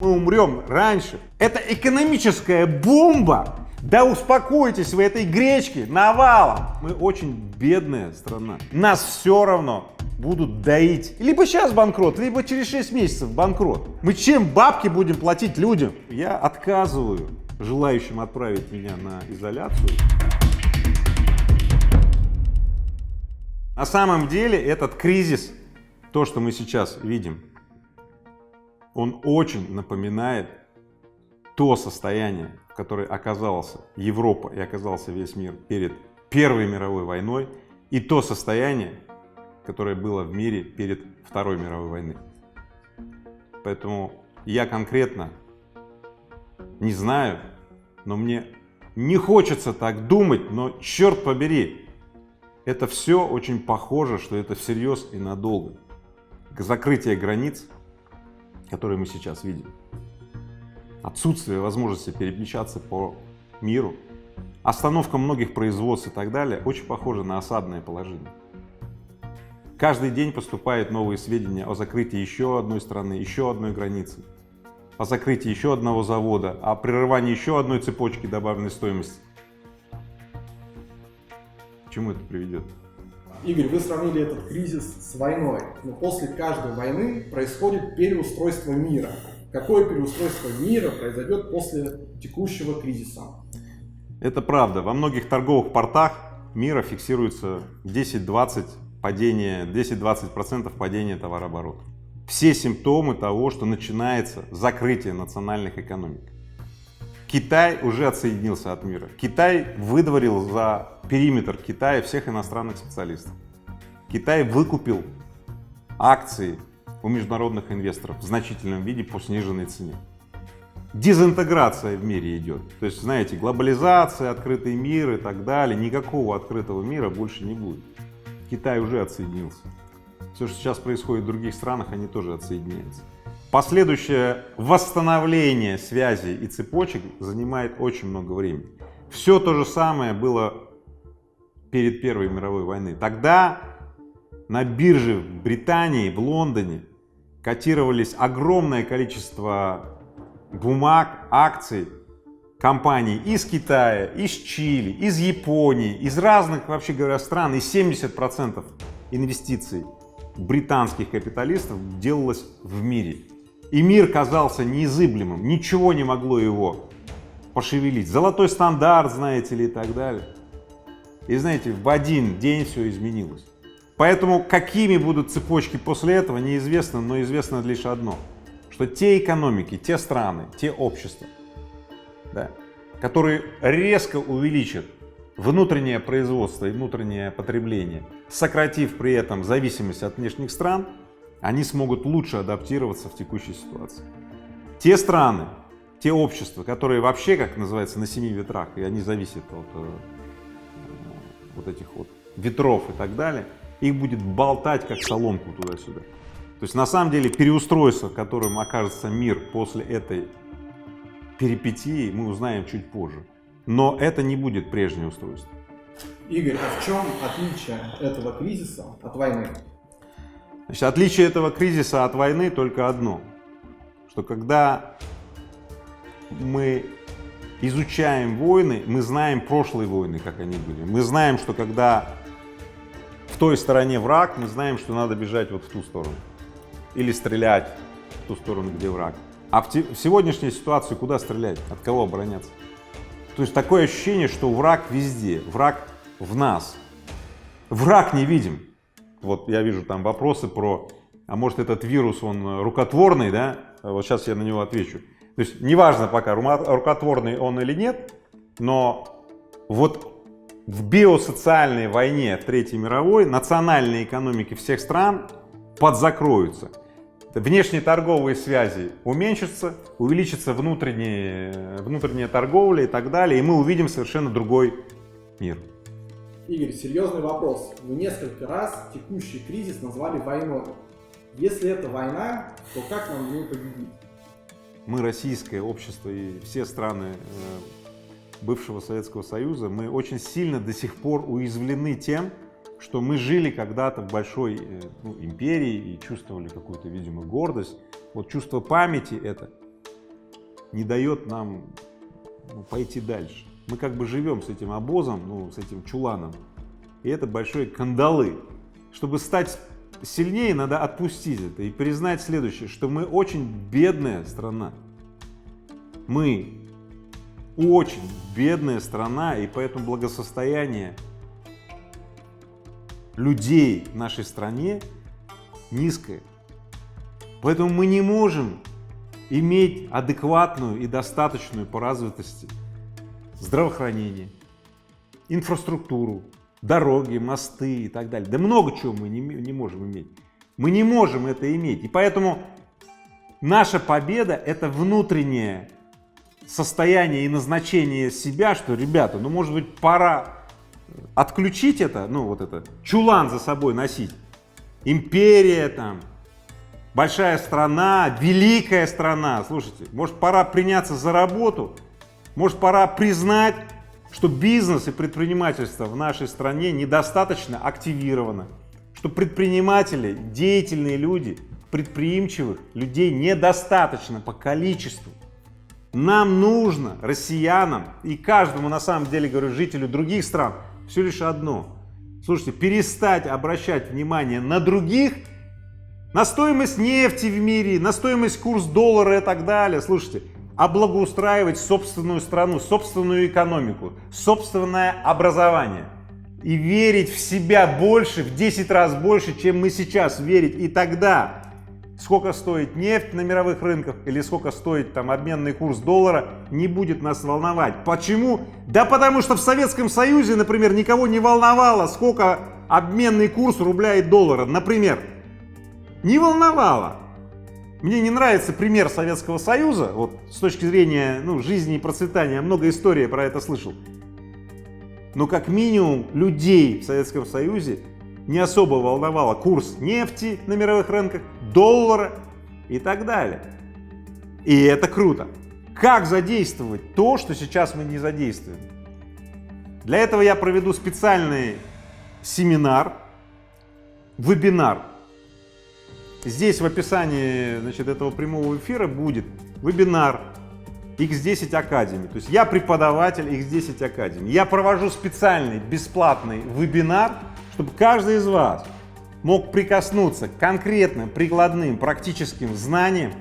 Мы умрем раньше. Это экономическая бомба. Да успокойтесь вы этой гречки навалом. Мы очень бедная страна. Нас все равно будут доить. Либо сейчас банкрот, либо через 6 месяцев банкрот. Мы чем бабки будем платить людям? Я отказываю желающим отправить меня на изоляцию. На самом деле этот кризис, то, что мы сейчас видим, он очень напоминает то состояние, в которое оказалась Европа и оказался весь мир перед Первой мировой войной, и то состояние, которое было в мире перед Второй мировой войной. Поэтому я конкретно не знаю, но мне не хочется так думать, но черт побери, это все очень похоже, что это всерьез и надолго. Закрытие границ, которые мы сейчас видим, отсутствие возможности перемещаться по миру, остановка многих производств и так далее, очень похоже на осадное положение. Каждый день поступают новые сведения о закрытии еще одной страны, еще одной границы, о закрытии еще одного завода, о прерывании еще одной цепочки добавленной стоимости. К чему это приведет? Игорь, вы сравнили этот кризис с войной, но после каждой войны происходит переустройство мира. Какое переустройство мира произойдет после текущего кризиса? Это правда. Во многих торговых портах мира фиксируется 10-20% падения товарооборота. Все симптомы того, что начинается закрытие национальных экономик. Китай уже отсоединился от мира. Китай выдворил за периметр Китая всех иностранных специалистов. Китай выкупил акции у международных инвесторов в значительном виде по сниженной цене. Дезинтеграция в мире идет. То есть, знаете, глобализация, открытый мир и так далее. Никакого открытого мира больше не будет. Китай уже отсоединился. Все, что сейчас происходит в других странах, они тоже отсоединяются. Последующее восстановление связей и цепочек занимает очень много времени. Все то же самое было перед Первой мировой войной. Тогда на бирже в Британии, в Лондоне котировались огромное количество бумаг, акций компаний из Китая, из Чили, из Японии, из разных, вообще говоря, стран. И 70% инвестиций британских капиталистов делалось в мире. И мир казался неизыблемым, ничего не могло его пошевелить. Золотой стандарт, знаете ли, и так далее. И знаете, в один день все изменилось. Поэтому какими будут цепочки после этого, неизвестно, но известно лишь одно, что те экономики, те страны, те общества, да, которые резко увеличат внутреннее производство и внутреннее потребление, сократив при этом зависимость от внешних стран, они смогут лучше адаптироваться в текущей ситуации. Те страны, те общества, которые вообще, как называется, на 7 ветрах, и они зависят от вот этих вот ветров и так далее, их будет болтать как соломку туда-сюда. То есть на самом деле переустройство, которым окажется мир после этой перипетии, мы узнаем чуть позже. Но это не будет прежнее устройство. Игорь, а в чем отличие этого кризиса от войны? Значит, отличие этого кризиса от войны только одно, что когда мы изучаем войны, мы знаем прошлые войны, как они были. Мы знаем, что когда в той стороне враг, мы знаем, что надо бежать вот в ту сторону. Или стрелять в ту сторону, где враг. А в сегодняшней ситуации куда стрелять? От кого обороняться? То есть такое ощущение, что враг везде, враг в нас. Враг не видим. Вот я вижу там вопросы про, а может этот вирус, он рукотворный, да? Вот сейчас я на него отвечу. То есть неважно пока, рукотворный он или нет, но вот в биосоциальной войне Третьей мировой национальные экономики всех стран подзакроются. Внешние торговые связи уменьшатся, увеличится внутренняя торговля и так далее, и мы увидим совершенно другой мир. Игорь, серьезный вопрос. Вы несколько раз текущий кризис назвали войной. Если это война, то как нам в ней победить? Мы, российское общество и все страны бывшего Советского Союза, мы очень сильно до сих пор уязвлены тем, что мы жили когда-то в большой империи и чувствовали какую-то, видимо, гордость. Вот чувство памяти это не дает нам пойти дальше. Мы как бы живем с этим обозом, ну, с этим чуланом, и это большие кандалы. Чтобы стать сильнее, надо отпустить это и признать следующее, что мы очень бедная страна. Мы очень бедная страна, и поэтому благосостояние людей в нашей стране низкое. Поэтому мы не можем иметь адекватную и достаточную по развитости здравоохранение, инфраструктуру, дороги, мосты и так далее. Да много чего мы не можем иметь. Мы не можем это иметь. И поэтому наша победа — это внутреннее состояние и назначение себя, что, ребята, ну, может быть, пора отключить это, ну, вот это, чулан за собой носить. Империя там, большая страна, великая страна. Слушайте, может, пора приняться за работу, может, пора признать, что бизнес и предпринимательство в нашей стране недостаточно активировано, что предприниматели, деятельные люди, предприимчивых людей недостаточно по количеству. Нам нужно, россиянам и каждому, на самом деле, говорю, жителю других стран, все лишь одно. Слушайте, перестать обращать внимание на других, на стоимость нефти в мире, на стоимость курс доллара и так далее. Слушайте, а благоустраивать собственную страну, собственную экономику, собственное образование. И верить в себя больше, в 10 раз больше, чем мы сейчас верить. И тогда сколько стоит нефть на мировых рынках или сколько стоит там обменный курс доллара, не будет нас волновать. Почему? Да потому что в Советском Союзе, например, никого не волновало, сколько обменный курс рубля и доллара, например. Не волновало. Мне не нравится пример Советского Союза, вот с точки зрения жизни и процветания, много историй про это слышал. Но как минимум людей в Советском Союзе не особо волновало курс нефти на мировых рынках, доллара и так далее. И это круто. Как задействовать то, что сейчас мы не задействуем? Для этого я проведу специальный семинар, вебинар. Здесь в описании, значит, этого прямого эфира будет вебинар X10 Academy. То есть я преподаватель X10 Academy. Я провожу специальный бесплатный вебинар, чтобы каждый из вас мог прикоснуться к конкретным, прикладным, практическим знаниям,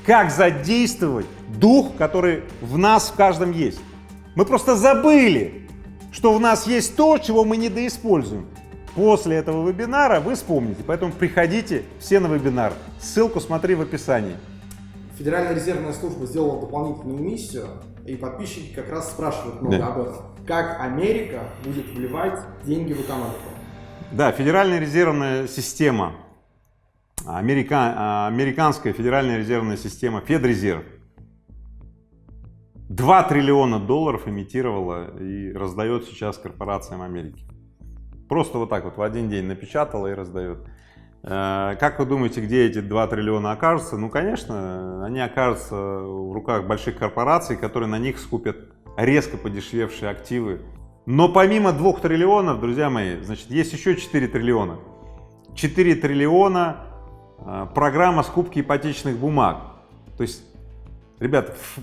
как задействовать дух, который в нас в каждом есть. Мы просто забыли, что в нас есть то, чего мы недоиспользуем. После этого вебинара вы вспомните, поэтому приходите все на вебинар. Ссылку смотри в описании. Федеральная резервная служба сделала дополнительную миссию, и подписчики как раз спрашивают много об этом. Как Америка будет вливать деньги в экономику? Да, Федеральная резервная система, американская Федеральная резервная система, Федрезерв, 2 триллиона долларов имитировала и раздает сейчас корпорациям Америки. Просто вот так вот в один день напечатала и раздает. Как вы думаете, где эти 2 триллиона окажутся? Ну, конечно, они окажутся в руках больших корпораций, которые на них скупят резко подешевевшие активы. Но помимо 2 триллионов, друзья мои, значит, есть еще 4 триллиона. 4 триллиона программа скупки ипотечных бумаг. То есть, ребята, в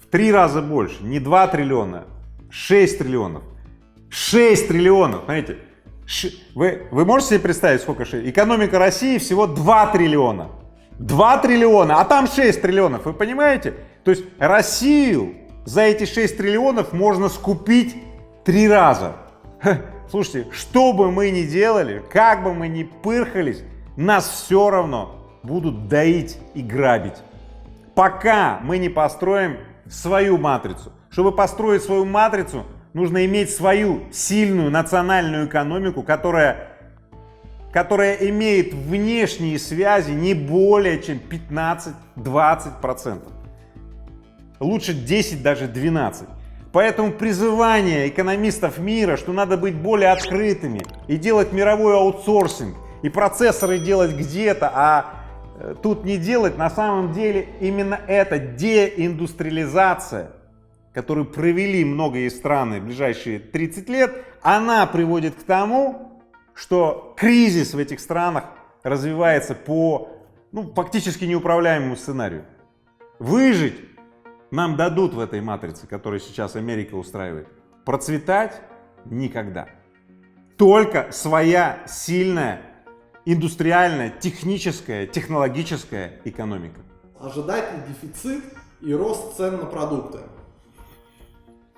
3 раза больше. Не 2 триллиона, 6 триллионов. 6 триллионов, смотрите. Вы можете себе представить, сколько 6? Экономика России всего 2 триллиона. 2 триллиона, а там 6 триллионов. Вы понимаете? То есть Россию за эти 6 триллионов можно скупить 3 раза. Слушайте, что бы мы ни делали, как бы мы ни пырхались, нас все равно будут доить и грабить. Пока мы не построим свою матрицу. Чтобы построить свою матрицу, нужно иметь свою сильную национальную экономику, которая имеет внешние связи не более чем 15-20%. Лучше 10, даже 12%. Поэтому призывание экономистов мира, что надо быть более открытыми и делать мировой аутсорсинг, и процессоры делать где-то, а тут не делать, на самом деле именно это деиндустриализация, которую провели многие страны в ближайшие 30 лет, она приводит к тому, что кризис в этих странах развивается по фактически неуправляемому сценарию. Выжить нам дадут в этой матрице, которую сейчас Америка устраивает, процветать никогда. Только своя сильная индустриальная, техническая, технологическая экономика. Ожидать ли дефицит и рост цен на продукты?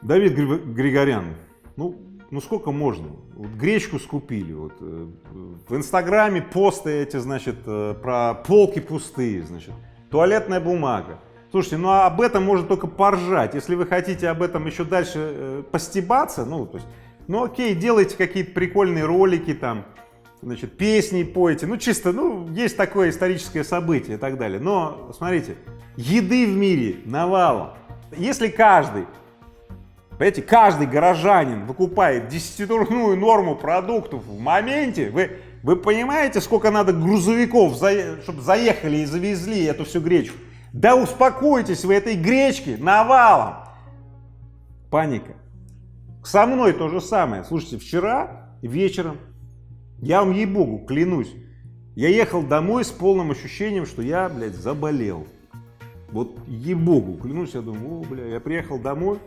Давид Григорян, ну сколько можно? Вот гречку скупили, вот, в Инстаграме посты эти, значит, про полки пустые, значит, туалетная бумага. Слушайте, ну об этом можно только поржать. Если вы хотите об этом еще дальше постебаться, ну, то есть, ну окей, делайте какие-то прикольные ролики там, значит, песни пойте, ну чисто, ну, есть такое историческое событие и так далее. Но, смотрите, еды в мире навалом. Если каждый, понимаете, каждый горожанин выкупает 10-дневную норму продуктов в моменте, вы понимаете, сколько надо грузовиков, чтобы заехали и завезли эту всю гречку? Да успокойтесь вы этой гречки навалом. Паника. Со мной то же самое. Слушайте, вчера вечером, я вам ей-богу клянусь, я ехал домой с полным ощущением, что я, блядь, заболел. Вот ей-богу клянусь, я думаю, о, бля, я приехал домой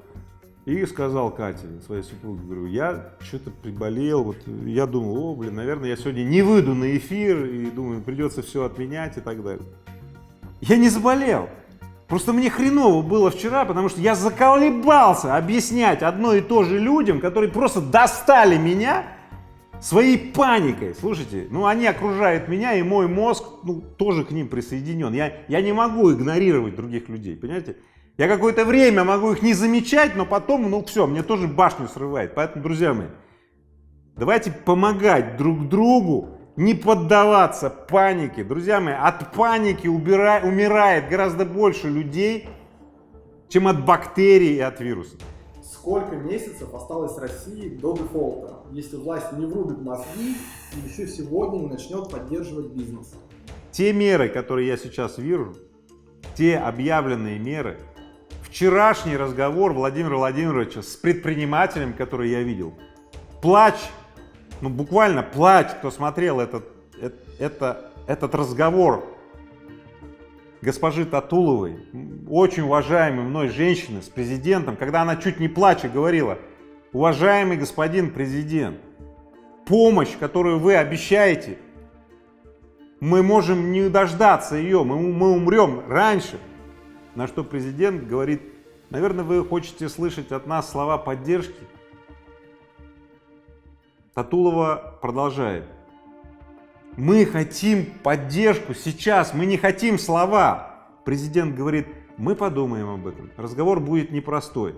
и сказал Кате, своей супруге, говорю, я что-то приболел, вот я думал, о, блин, наверное, я сегодня не выйду на эфир, и думаю, придется все отменять и так далее. Я не заболел. Просто мне хреново было вчера, потому что я заколебался объяснять одно и то же людям, которые просто достали меня своей паникой. Слушайте, ну они окружают меня, и мой мозг, ну, тоже к ним присоединен. Я не могу игнорировать других людей, понимаете? Я какое-то время могу их не замечать, но потом, ну все, мне тоже башню срывает. Поэтому, друзья мои, давайте помогать друг другу, не поддаваться панике. Друзья мои, от паники умирает гораздо больше людей, чем от бактерий и от вирусов. Сколько месяцев осталось России до дефолта, если власть не врубит мозги и еще сегодня не начнет поддерживать бизнес? Те меры, которые я сейчас вижу, те объявленные меры, вчерашний разговор Владимира Владимировича с предпринимателем, который я видел, плач, ну буквально плач, кто смотрел этот разговор госпожи Татуловой, очень уважаемой мной женщины с президентом, когда она чуть не плача говорила: уважаемый господин президент, помощь, которую вы обещаете, мы можем не дождаться ее, мы умрем раньше. На что президент говорит: наверное, вы хотите слышать от нас слова поддержки. Татулова продолжает: мы хотим поддержку сейчас, мы не хотим слова. Президент говорит: мы подумаем об этом, разговор будет непростой.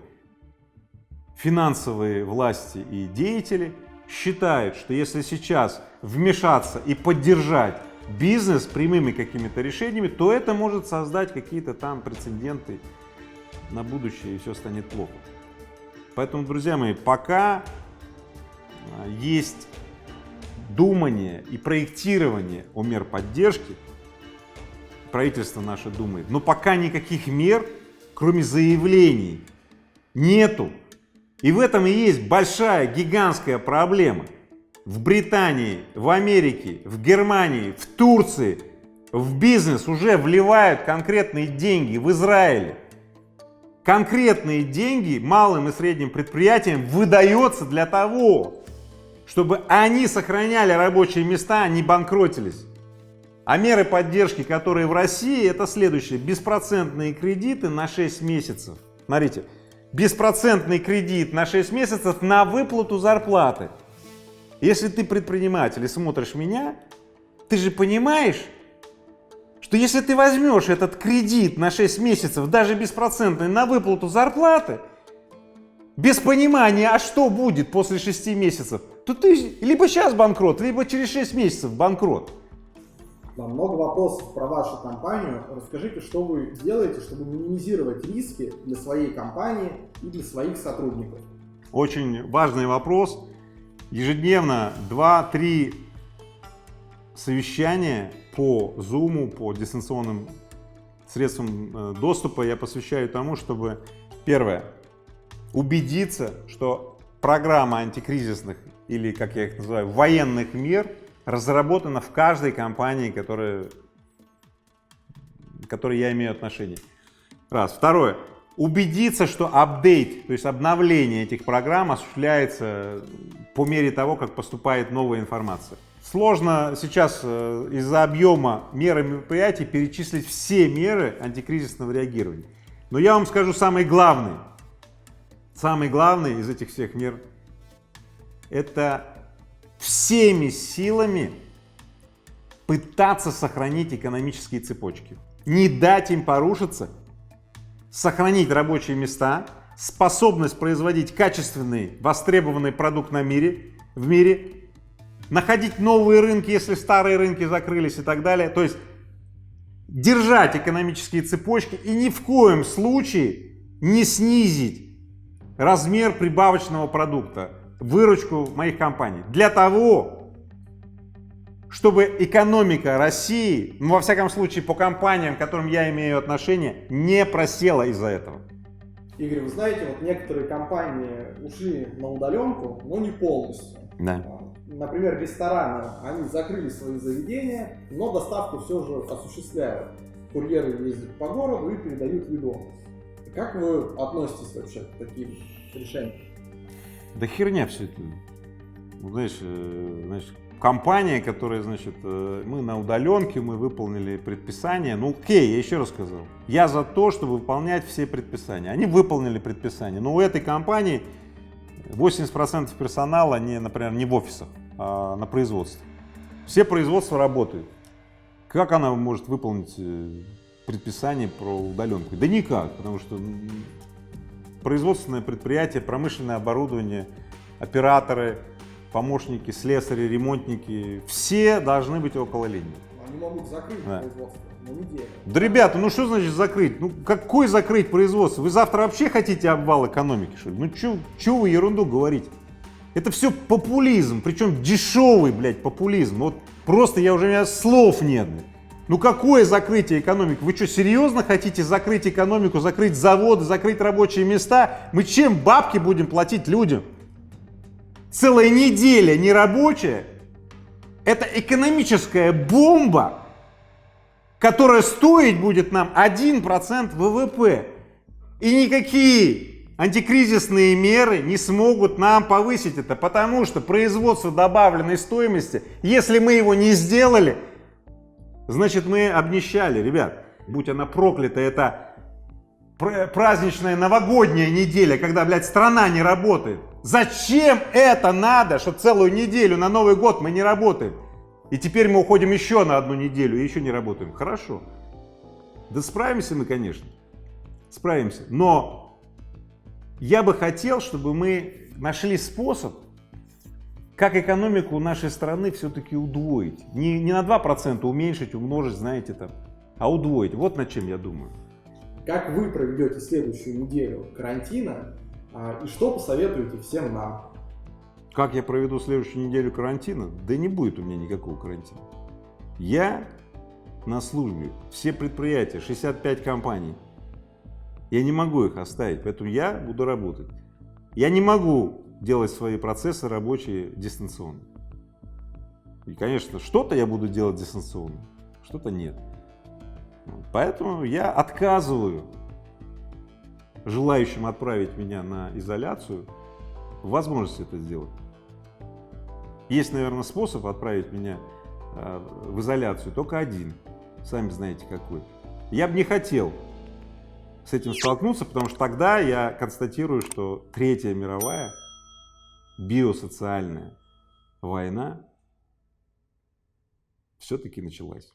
Финансовые власти и деятели считают, что если сейчас вмешаться и поддержать бизнес прямыми какими-то решениями, то это может создать какие-то там прецеденты на будущее, и все станет плохо. Поэтому, друзья мои, пока есть думание и проектирование о мер поддержки, правительство наше думает, но пока никаких мер, кроме заявлений, нету. И в этом и есть большая, гигантская проблема. В Британии, в Америке, в Германии, в Турции в бизнес уже вливают конкретные деньги, в Израиле. Конкретные деньги малым и средним предприятиям выдается для того, чтобы они сохраняли рабочие места, а не банкротились. А меры поддержки, которые в России, это следующее: беспроцентные кредиты на 6 месяцев. Смотрите, беспроцентный кредит на 6 месяцев на выплату зарплаты. Если ты предприниматель и смотришь меня, ты же понимаешь, что если ты возьмешь этот кредит на 6 месяцев, даже беспроцентный, на выплату зарплаты, без понимания, а что будет после 6 месяцев, то ты либо сейчас банкрот, либо через 6 месяцев банкрот. Много вопросов про вашу компанию. Расскажите, что вы делаете, чтобы минимизировать риски для своей компании и для своих сотрудников? Очень важный вопрос. Ежедневно 2-3 совещания по Zoom, по дистанционным средствам доступа я посвящаю тому, чтобы, первое, убедиться, что программа антикризисных или, как я их называю, военных мер разработана в каждой компании, к которой я имею отношение. Раз. Второе. убедиться, что апдейт, то есть обновление этих программ осуществляется по мере того, как поступает новая информация. Сложно сейчас из-за объема мер и мероприятий перечислить все меры антикризисного реагирования. Но я вам скажу самый главный из этих всех мер — это всеми силами пытаться сохранить экономические цепочки, не дать им порушиться, сохранить рабочие места, способность производить качественный, востребованный продукт в мире, находить новые рынки, если старые рынки закрылись и так далее. То есть держать экономические цепочки и ни в коем случае не снизить размер прибавочного продукта, выручку моих компаний. Для того, чтобы экономика России, ну, во всяком случае по компаниям, к которым я имею отношение, не просела из-за этого. Игорь, вы знаете, вот некоторые компании ушли на удаленку, но не полностью. Да. Например, рестораны, они закрыли свои заведения, но доставку все же осуществляют. Курьеры ездят по городу и передают еду. Как вы относитесь вообще к таким решениям? Да херня все это. Ну, знаешь, компания, которая, значит, мы на удаленке, мы выполнили предписание. Ну окей, я еще раз сказал. Я за то, чтобы выполнять все предписания. Они выполнили предписание. Но у этой компании 80% персонала, например, не в офисах, а на производстве. Все производства работают. Как она может выполнить предписание про удаленку? Да никак, потому что производственное предприятие, промышленное оборудование, операторы, помощники, слесари, ремонтники, все должны быть около линии. Они могут закрыть производство на неделю. Да, ребята, ну что значит закрыть? Ну какой закрыть производство? Вы завтра вообще хотите обвал экономики, что ли? Ну чё вы ерунду говорите? Это все популизм, причем дешевый, блядь, популизм. Вот просто у меня слов нет. Ну какое закрытие экономики? Вы что, серьезно хотите закрыть экономику, закрыть заводы, закрыть рабочие места? Мы чем бабки будем платить людям? Целая неделя нерабочая — это экономическая бомба, которая стоить будет нам 1% ВВП. И никакие антикризисные меры не смогут нам повысить это, потому что производство добавленной стоимости, если мы его не сделали, значит мы обнищали, ребят. Будь она проклята, это праздничная новогодняя неделя, когда, блядь, страна не работает. Зачем это надо, что целую неделю на Новый год мы не работаем? И теперь мы уходим еще на одну неделю и еще не работаем. Хорошо. Да справимся мы, конечно. Справимся. Но я бы хотел, чтобы мы нашли способ, как экономику нашей страны все-таки удвоить. Не на 2% уменьшить, умножить, знаете, там, а удвоить. Вот над чем я думаю. Как вы проведете следующую неделю карантина и что посоветуете всем нам? Как я проведу следующую неделю карантина? Да не будет у меня никакого карантина. Я на службе, все предприятия, 65 компаний. Я не могу их оставить, поэтому я буду работать. Я не могу делать свои процессы рабочие дистанционно. И, конечно, что-то я буду делать дистанционно, что-то нет. Поэтому я отказываю желающим отправить меня на изоляцию в возможности это сделать. Есть, наверное, способ отправить меня в изоляцию, только один. Сами знаете какой. Я бы не хотел с этим столкнуться, потому что тогда я констатирую, что Третья мировая биосоциальная война все-таки началась.